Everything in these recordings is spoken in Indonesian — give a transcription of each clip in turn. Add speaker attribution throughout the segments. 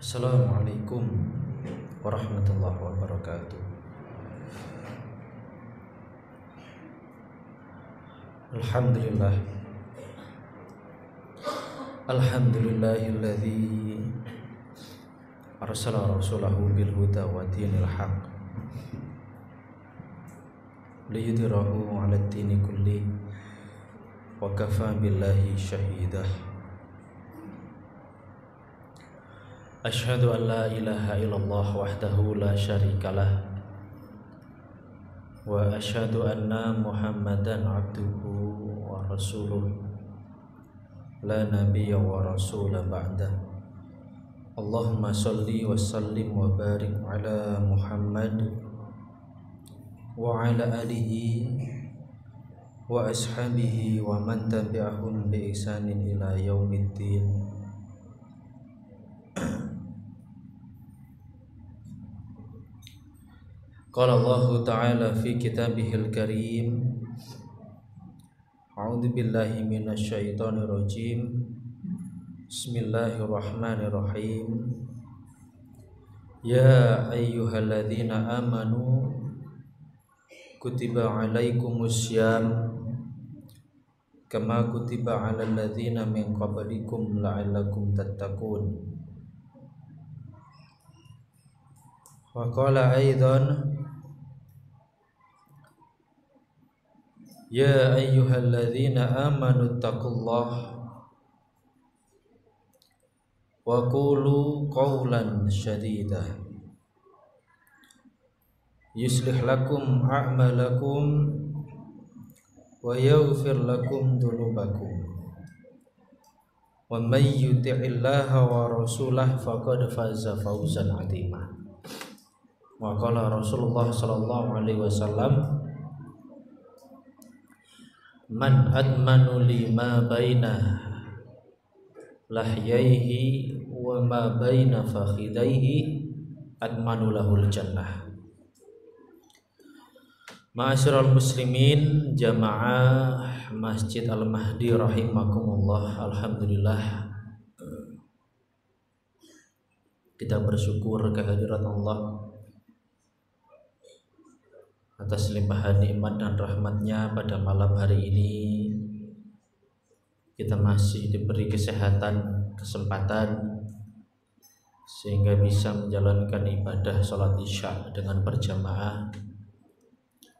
Speaker 1: Assalamualaikum warahmatullahi wabarakatuh. Alhamdulillah. Alhamdulillahilladzi arsala rasulahu bil huda wa dinil haq liyudhhirahu 'ala ad-dini kulli wa kafa billahi shahidah. Asyhadu an la ilaha illallah wahdahu la syarikalah wa asyhadu anna Muhammadan abduhu wa rasuluh la nabiyya wa rasula ba'da. Allahumma salli wa sallim wa barik ala Muhammad wa ala alihi wa ashabihi wa man tabi'ahum bi ihsanin ila yaumiddin. Qala Allah Ta'ala fi kitabihil karim, a'udzu billahi minasy syaithanir rajim. Bismillahirrahmanirrahim. Ya ayyuhalladzina amanu kutiba 'alaikumussyam kama kutiba 'alal ladzina min qablikum la'allakum tattaqun. Wa qala aidan Ya ayyuhalladzina amanu taqullaha wa qulu qawlan shadida yuslih lakum a'malakum wa yaghfir lakum dhunubakum wa may yuti'illaha wa rasulahu faqad faza fawzan 'azima. Wa qala Rasulullah sallallahu alaihi wasallam, man admanu lima baina lahyaihi wa ma baina fakhidaihi admanu lahul jannah. Ma'asyiral muslimin jamaah Masjid Al-Mahdi rahimakumullah. Alhamdulillah, kita bersyukur kehadirat Allah atas limpahan nikmat dan rahmatnya. Pada malam hari ini kita masih diberi kesehatan, kesempatan sehingga bisa menjalankan ibadah sholat isya dengan berjamaah,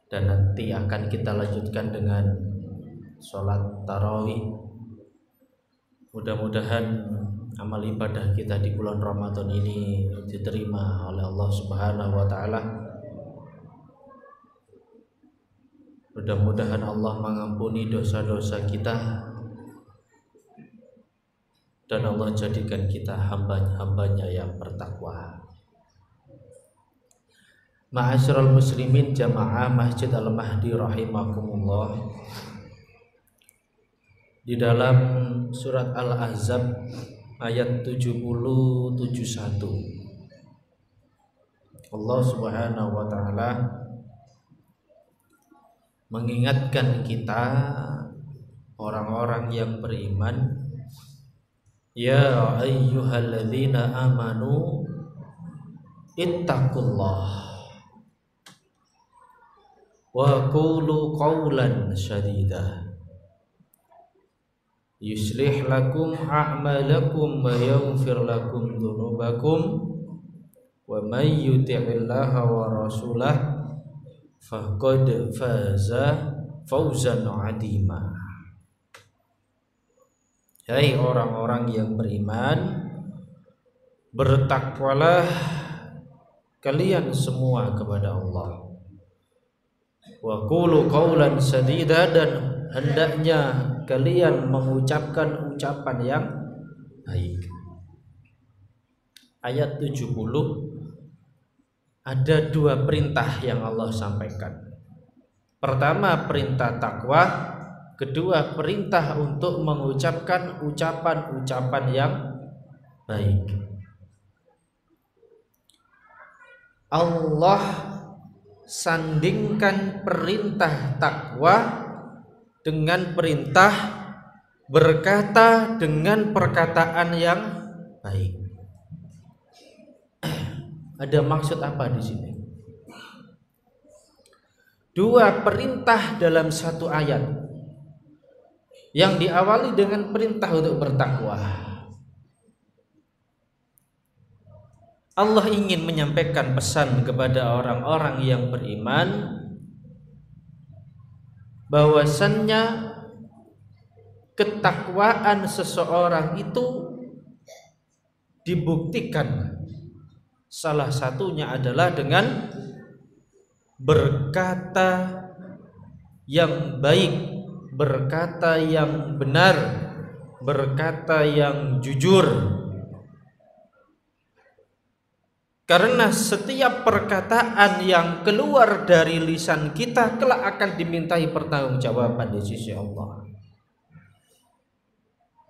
Speaker 1: dan nanti akan kita lanjutkan dengan sholat tarawih. Mudah-mudahan amal ibadah kita di bulan Ramadan ini diterima oleh Allah Subhanahu wa Ta'ala. Mudah-mudahan Allah mengampuni dosa-dosa kita dan Allah jadikan kita hamba-hambanya yang bertakwa. Ma'asyiral muslimin jamaah Masjid Al-Mahdi rahimakumullah. Di dalam surat Al-Ahzab ayat 70-71 Allah Subhanahu wa Ta'ala mengingatkan kita, orang-orang yang beriman, ya ayyuhalladzina amanu ittaqullah wa qulu qawlan shadida yuslih lakum a'malakum wa yaghfir lakum dhunubakum wa may yuti'illaha wa rasulahu faqad faza fawzan 'azima. Hai orang-orang yang beriman, bertakwalah kalian semua kepada Allah. Wa qulu qawlan sadida, dan hendaknya kalian mengucapkan ucapan yang baik. Ayat 70 ada dua perintah yang Allah sampaikan. Pertama, perintah takwa. Kedua, perintah untuk mengucapkan ucapan-ucapan yang baik. Allah sandingkan perintah takwa dengan perintah berkata dengan perkataan yang baik. Ada maksud apa di sini? Dua perintah dalam satu ayat yang diawali dengan perintah untuk bertakwa. Allah ingin menyampaikan pesan kepada orang-orang yang beriman bahwasannya ketakwaan seseorang itu dibuktikan salah satunya adalah dengan berkata yang baik, berkata yang benar, berkata yang jujur. Karena setiap perkataan yang keluar dari lisan kita kelak akan dimintai pertanggungjawaban di sisi Allah.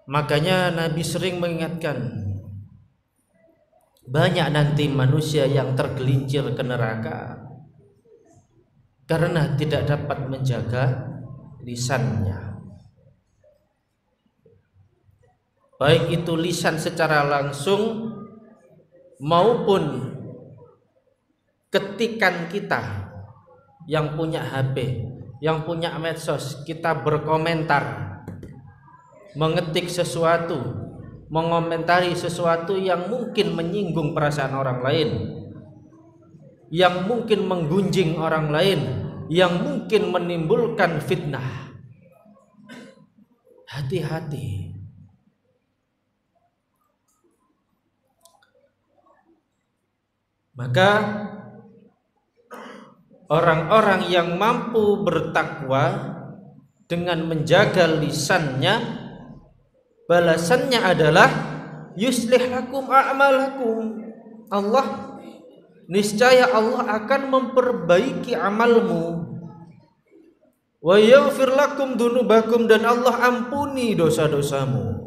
Speaker 1: Makanya Nabi sering mengingatkan, banyak nanti manusia yang tergelincir ke neraka karena tidak dapat menjaga lisannya. Baik itu lisan secara langsung maupun ketikan kita yang punya HP, yang punya medsos, kita berkomentar, mengetik sesuatu, mengomentari sesuatu yang mungkin menyinggung perasaan orang lain, yang mungkin menggunjing orang lain, yang mungkin menimbulkan fitnah. Hati-hati. Maka orang-orang yang mampu bertakwa dengan menjaga lisannya, balasannya adalah yuslih lakum a'malakum. Allah, niscaya Allah akan memperbaiki amalmu. Wa yaghfir lakum dunubakum, dan Allah ampuni dosa-dosamu.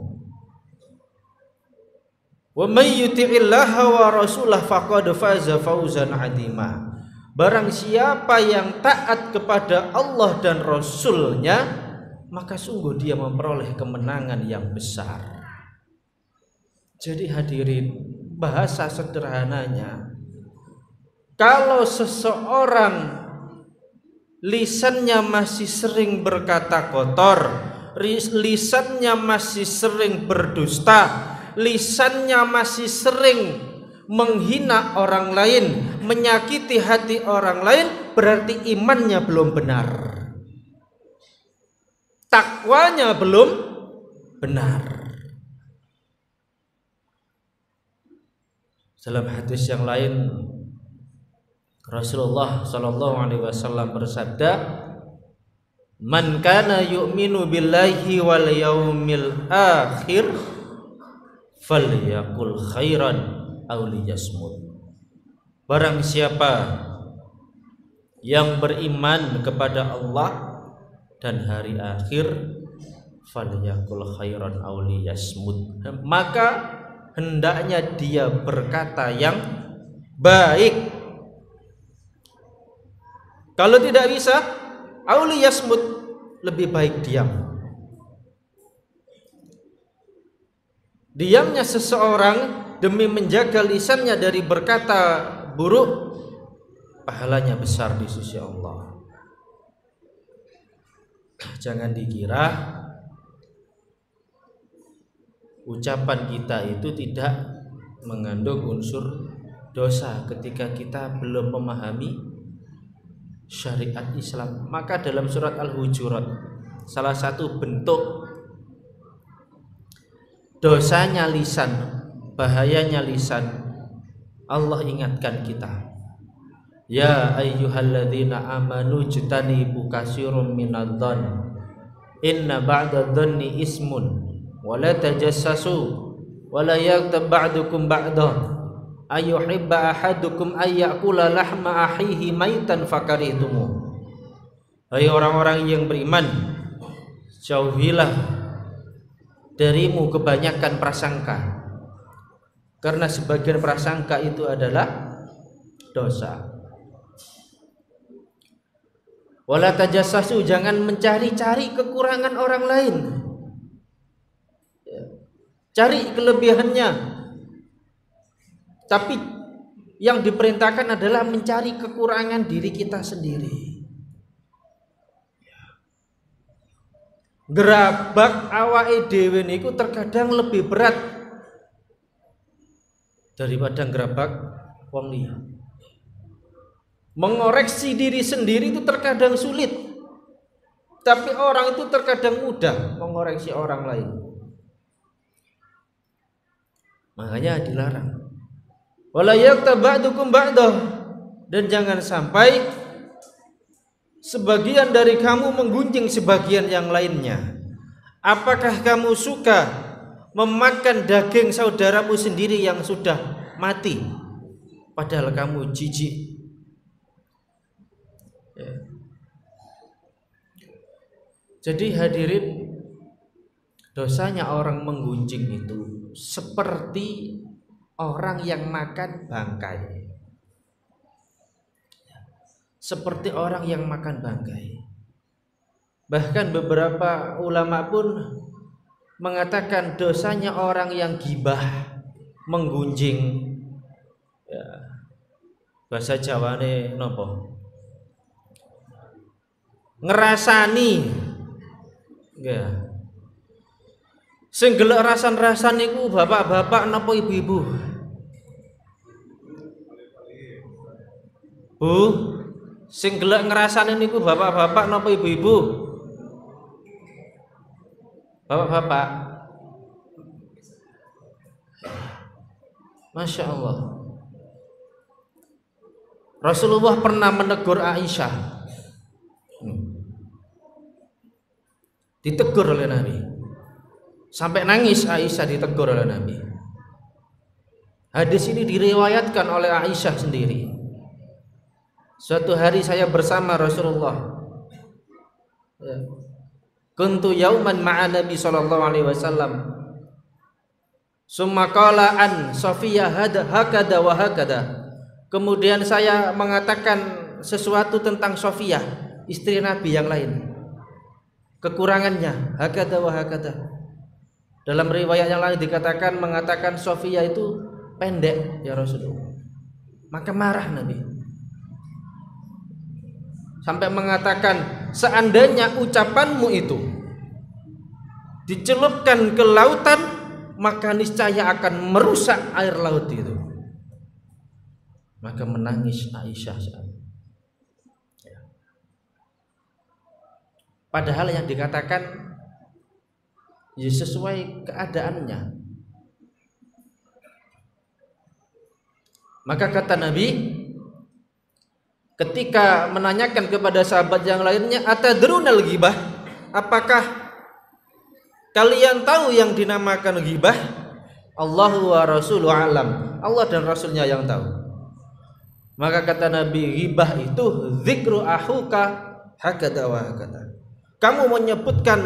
Speaker 1: Wa may yuti'illaha wa rasulahu faqad faza fawzan 'azima. Barang siapa yang taat kepada Allah dan Rasulnya, maka sungguh dia memperoleh kemenangan yang besar. Jadi hadirin, bahasa sederhananya, kalau seseorang lisannya masih sering berkata kotor, lisannya masih sering berdusta, lisannya masih sering menghina orang lain, menyakiti hati orang lain, berarti imannya belum benar, takwanya belum benar. Dalam hadis yang lain, Rasulullah sallallahu alaihi wasallam bersabda, "Man kana yu'minu billahi wal yaumil akhir falyaqul khairan aw liyasmut." Barang siapa yang beriman kepada Allah dan hari akhir, falyaqul khairan aw liyasmut, maka hendaknya dia berkata yang baik. Kalau tidak bisa, aw liyasmut, lebih baik diam. Diamnya seseorang demi menjaga lisannya dari berkata buruk, pahalanya besar di sisi Allah. Jangan dikira ucapan kita itu tidak mengandung unsur dosa ketika kita belum memahami syariat Islam. Maka dalam surat Al-Hujurat, salah satu bentuk dosanya lisan, bahayanya lisan, Allah ingatkan kita, ya ayyuhalladzina amanu jtanibu katsirum minadh-dhann inna ba'dadh-dhanni ismun wa la tajassasu wa la yaghtab ba'dukum ba'dhan ayuhibba ahadukum ayyakula lahma akhihi maitan fakarihtumu. Hai orang-orang yang beriman, jauhilah darimu kebanyakan prasangka, karena sebagian prasangka itu adalah dosa. Wala tajassasu, jangan mencari-cari kekurangan orang lain, cari kelebihannya, tapi Yang diperintahkan adalah mencari kekurangan diri kita sendiri. Gerabak awake dhewe niku terkadang lebih berat daripada gerabak wong liya. Mengoreksi diri sendiri itu terkadang sulit, tapi orang itu terkadang mudah mengoreksi orang lain. Makanya dilarang. Wala yaktab ba'dukum ba'dah, dan jangan sampai sebagian dari kamu menggunjing sebagian yang lainnya. Apakah kamu suka memakan daging saudaramu sendiri yang sudah mati, padahal kamu jijik? Ya. Jadi hadirin, dosanya orang menggunjing itu seperti orang yang makan bangkai. Seperti orang yang makan bangkai. Bahkan beberapa ulama pun mengatakan dosanya orang yang gibah, menggunjing. Ya. Bahasa Jawane nopo? Ngerasani. Ya. Sing gelek rasan-rasan niku bapak-bapak napa ibu-ibu? Bu, sing gelek ngrasani niku bapak-bapak napa ibu-ibu? Bapak-bapak. Masya Allah. Rasulullah pernah menegur Aisyah. Ditegur oleh Nabi. Sampai nangis Aisyah ditegur oleh Nabi. Hadis ini diriwayatkan oleh Aisyah sendiri. Suatu hari saya bersama Rasulullah. Kuntu yauman ma'a Nabi sallallahu alaihi wasallam. Summa qala an Safiyah hakada wa hakada. Kemudian saya mengatakan sesuatu tentang Safiyah, istri Nabi yang lain. Kekurangannya hakada wa hakada. Dalam riwayat yang lain dikatakan mengatakan Safiyah itu pendek ya Rasulullah. Maka marah Nabi. Sampai mengatakan seandainya ucapanmu itu dicelupkan ke lautan, maka niscaya akan merusak air laut itu. Maka menangis Aisyah saat. Padahal yang dikatakan ya sesuai keadaannya. Maka kata Nabi ketika menanyakan kepada sahabat yang lainnya, atadrunal ghibah, apakah kalian tahu yang dinamakan ghibah? Allahu wa rasuluhu alam, Allah dan Rasulnya yang tahu. Maka kata Nabi, ghibah itu zikru ahuka hakada wa hakada. Kamu menyebutkan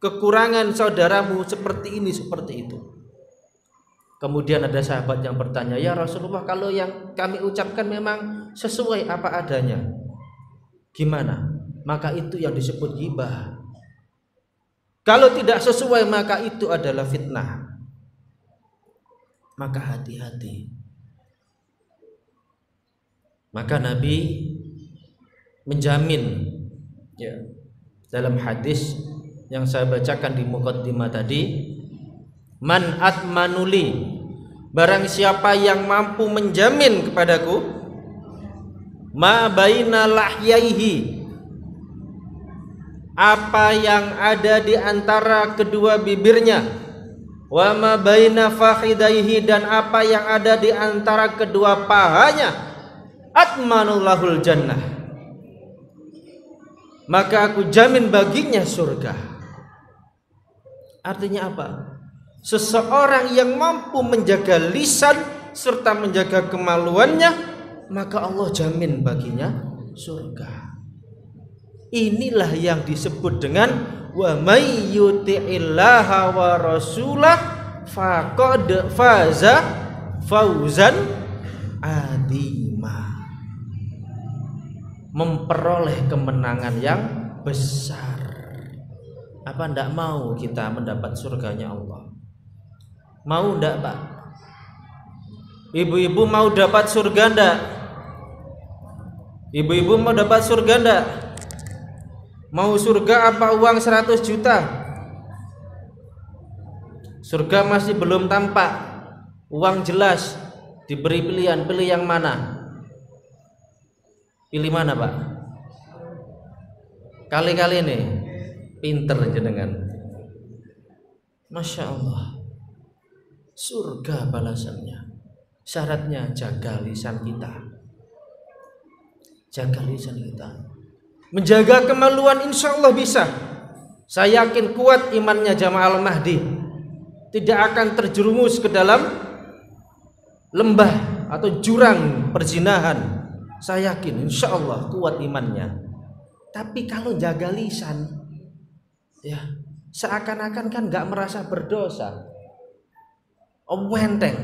Speaker 1: kekurangan saudaramu seperti ini, seperti itu. Kemudian ada sahabat yang bertanya, ya Rasulullah, kalau yang kami ucapkan memang sesuai apa adanya, gimana? Maka itu yang disebut ghibah. Kalau tidak sesuai, maka itu adalah fitnah. Maka hati-hati. Maka Nabi menjamin ya, dalam hadis yang saya bacakan di muqaddimah tadi, man atmanuli, barang siapa yang mampu menjamin kepadaku ma baina lahyaihi, apa yang ada di antara kedua bibirnya, wa ma baina fakhidaihi, dan apa yang ada di antara kedua pahanya, atmanulahul jannah, maka aku jamin baginya surga. Artinya apa? Seseorang yang mampu menjaga lisan serta menjaga kemaluannya, maka Allah jamin baginya surga. Inilah yang disebut dengan wa may yuti'illaha wa rasulah faqad faza fauzan adima, memperoleh kemenangan yang besar. Apa ndak mau kita mendapat surganya Allah? Mau ndak Pak? Ibu-ibu mau dapat surga ndak? Ibu-ibu mau dapat surga ndak? Mau surga apa uang 100 juta? Surga masih belum tampak, uang jelas. Diberi pilihan, pilih yang mana? Pilih mana, Pak? Kali-kali nih pinter jenengan. Masya Allah. Surga balasannya. Syaratnya jaga lisan kita. Jaga lisan kita. Menjaga kemaluan insya Allah bisa. Saya yakin kuat imannya jamaah Al-Mahdi. Tidak akan terjerumus ke dalam lembah atau jurang perzinahan. Saya yakin insya Allah kuat imannya. Tapi kalau jaga lisan, ya seakan-akan kan nggak merasa berdosa, enteng,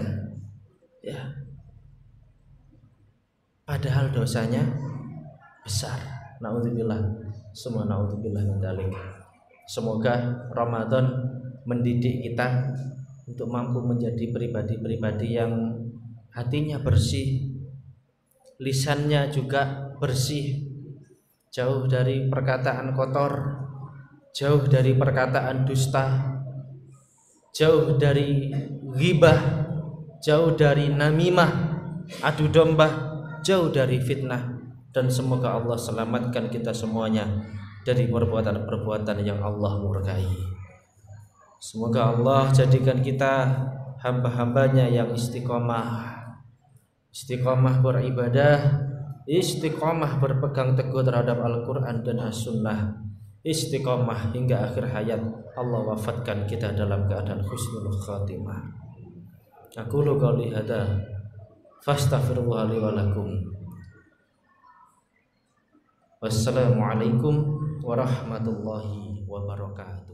Speaker 1: ya. Padahal dosanya besar. Naudzubillah, semua naudzubillah min dzalik. Semoga Ramadan mendidik kita untuk mampu menjadi pribadi-pribadi yang hatinya bersih, lisannya juga bersih, jauh dari perkataan kotor, jauh dari perkataan dusta, jauh dari ghibah, jauh dari namimah, adu domba, jauh dari fitnah. Dan semoga Allah selamatkan kita semuanya dari perbuatan-perbuatan yang Allah murkai. Semoga Allah jadikan kita hamba-hambanya yang istiqomah, istiqomah beribadah, istiqomah berpegang teguh terhadap Al-Quran dan As-Sunnah, istiqomah hingga akhir hayat. Allah wafatkan kita dalam keadaan husnul khatimah. Aqulu qouli hadza fastaghfirullah li wa lakum. Wassalamualaikum warahmatullahi wabarakatuh.